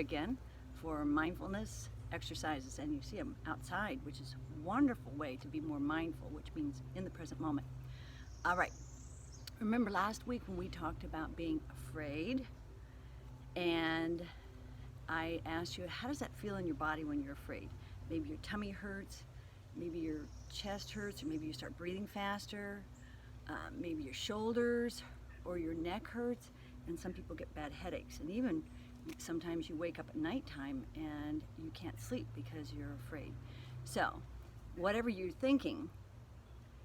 again for mindfulness exercises, and you see them outside, which is a wonderful way to be more mindful, which means in the present moment. All right, remember last week when we talked about being afraid, and I asked you, how does that feel in your body when you're afraid? Maybe your tummy hurts, maybe your chest hurts, or maybe you start breathing faster, maybe your shoulders or your neck hurts, and some people get bad headaches, and even sometimes you wake up at nighttime and you can't sleep because you're afraid. So whatever you're thinking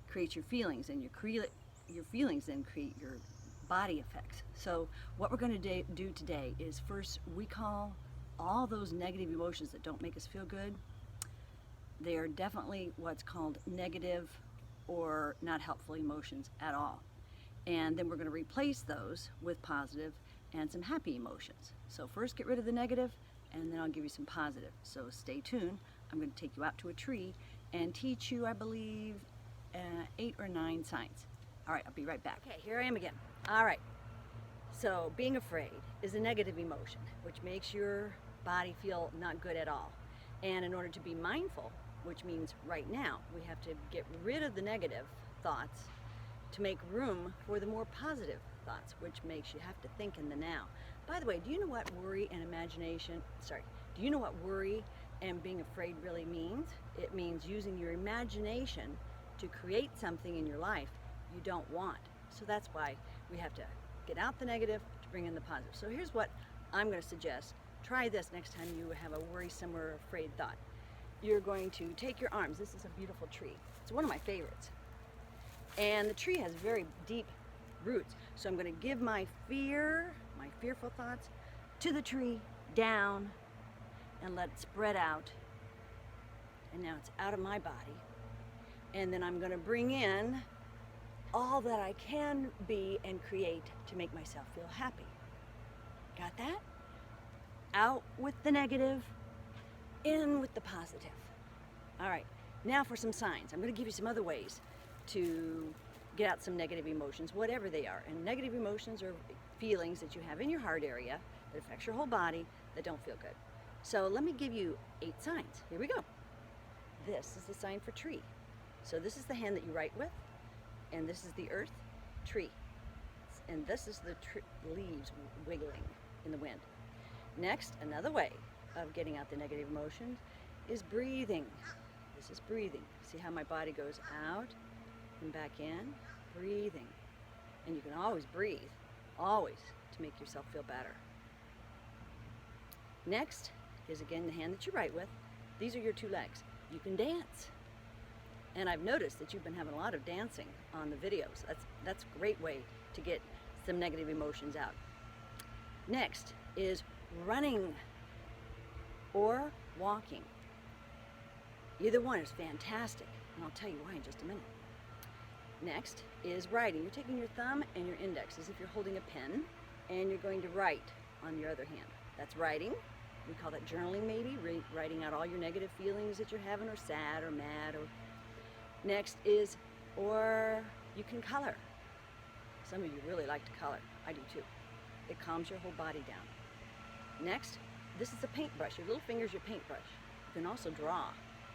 creates your feelings, and your feelings then create your body effects. So what we're going to do today is, first, we call all those negative emotions that don't make us feel good, they are definitely what's called negative or not helpful emotions at all. And then we're going to replace those with positive and some happy emotions. So first get rid of the negative, and then I'll give you some positive. So stay tuned. I'm going to take you out to a tree and teach you, I believe, 8 or 9 signs. All right, I'll be right back. Okay, here I am again. All right, so being afraid is a negative emotion, which makes your body feel not good at all. And in order to be mindful, which means right now, we have to get rid of the negative thoughts to make room for the more positive thoughts, which makes you have to think in the now. By the way, do you know what worry and do you know what worry and being afraid really means? It means using your imagination to create something in your life you don't want. So that's why we have to get out the negative to bring in the positive. So here's what I'm going to suggest. Try this next time you have a worrisome or afraid thought. You're going to take your arms. This is a beautiful tree. It's one of my favorites. And the tree has very deep roots. So I'm going to give my fearful thoughts to the tree, down, and let it spread out. And now it's out of my body. And then I'm going to bring in all that I can be and create to make myself feel happy. Got that? Out with the negative, in with the positive. All right, now for some signs. I'm going to give you some other ways to get out some negative emotions, whatever they are. And negative emotions are feelings that you have in your heart area that affects your whole body that don't feel good. So let me give you 8 signs. Here we go. This is the sign for tree. So this is the hand that you write with, and this is the earth, tree. And this is the leaves wiggling in the wind. Next, another way of getting out the negative emotions is breathing. This is breathing. See how my body goes out and back in? Breathing. And you can always breathe, always, to make yourself feel better. Next is, again, the hand that you write with. These are your 2 legs. You can dance. And I've noticed that you've been having a lot of dancing on the videos. That's a great way to get some negative emotions out. Next is running or walking. Either one is fantastic, and I'll tell you why in just a minute. Next is writing. You're taking your thumb and your index as if you're holding a pen, and you're going to write on your other hand. That's writing. We call that journaling, maybe, writing out all your negative feelings that you're having, or sad or mad. Or next is, or you can color. Some of you really like to color. I do too. It calms your whole body down. Next, this is a paintbrush. Your little finger's your paintbrush. You can also draw.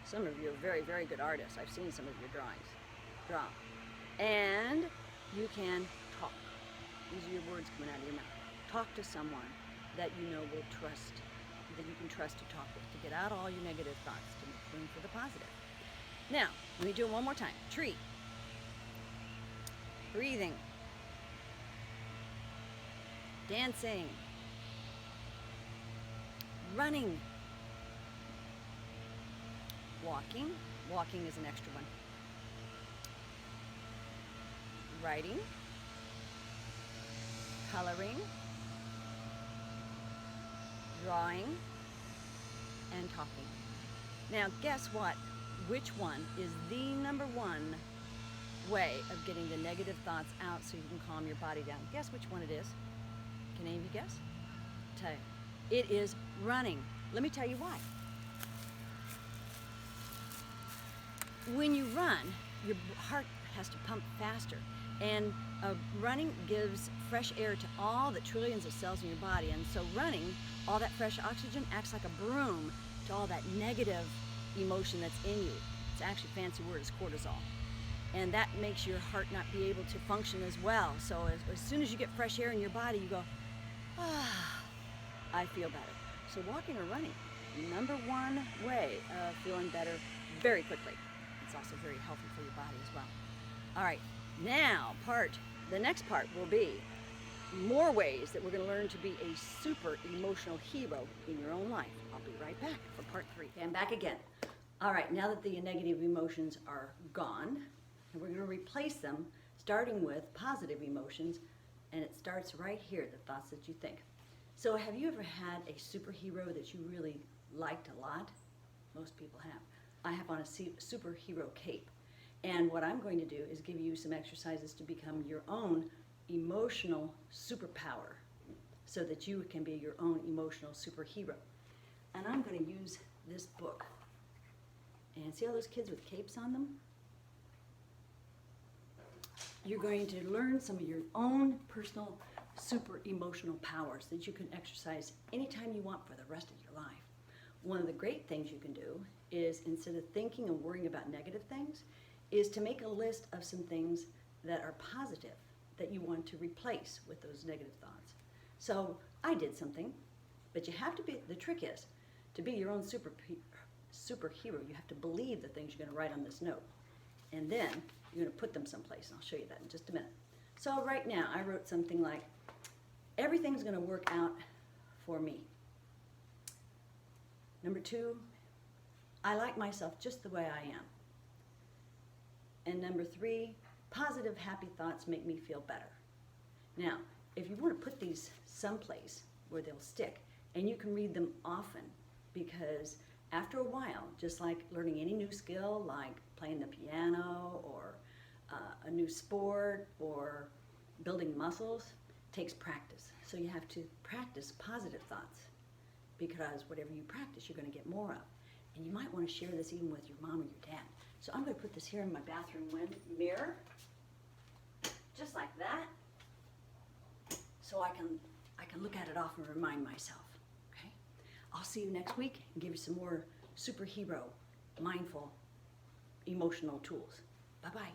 Some of you are very, very good artists. I've seen some of your drawings. Draw. And you can talk. These are your words coming out of your mouth. Talk to someone that you know will trust, that you can trust to talk with, to get out all your negative thoughts, to make room for the positive. Now, let me do it one more time. Tree. Breathing. Dancing. Running. Walking. Walking is an extra one. Writing. Coloring. Drawing. And talking. Now, guess what? Which one is the #1 way of getting the negative thoughts out so you can calm your body down? Guess which one it is? Can any of you guess? I'll tell you. It is running. Let me tell you why. When you run, your heart has to pump faster, And running gives fresh air to all the trillions of cells in your body. And so running, all that fresh oxygen acts like a broom to all that negative emotion that's in you. It's actually a fancy word, it's cortisol. And that makes your heart not be able to function as well. So as soon as you get fresh air in your body, you go, ah, I feel better. So walking or running, number one way of feeling better very quickly. It's also very healthy for your body as well. All right, now the next part will be more ways that we're going to learn to be a super emotional hero in your own life. I'll be right back for part 3. Okay, I'm back again. All right, now that the negative emotions are gone, and we're going to replace them starting with positive emotions, and it starts right here, the thoughts that you think. So have you ever had a superhero that you really liked a lot? Most people have. I have on a superhero cape. And what I'm going to do is give you some exercises to become your own emotional superpower so that you can be your own emotional superhero. And I'm going to use this book. And see all those kids with capes on them? You're going to learn some of your own personal super emotional powers that you can exercise anytime you want for the rest of your life. One of the great things you can do is, instead of thinking and worrying about negative things, is to make a list of some things that are positive that you want to replace with those negative thoughts. So I did something, but you have to be, the trick is, to be your own superhero, you have to believe the things you're going to write on this note. And then you're going to put them someplace, and I'll show you that in just a minute. So right now I wrote something like, everything's going to work out for me. Number 2, I like myself just the way I am. And number 3, positive, happy thoughts make me feel better. Now, if you want to put these someplace where they'll stick, and you can read them often, because after a while, just like learning any new skill, like playing the piano, or a new sport, or building muscles, takes practice. So you have to practice positive thoughts, because whatever you practice, you're going to get more of. And you might want to share this even with your mom or your dad. So I'm going to put this here in my bathroom mirror, just like that, so I can look at it often and remind myself. Okay? I'll see you next week and give you some more superhero, mindful, emotional tools. Bye-bye.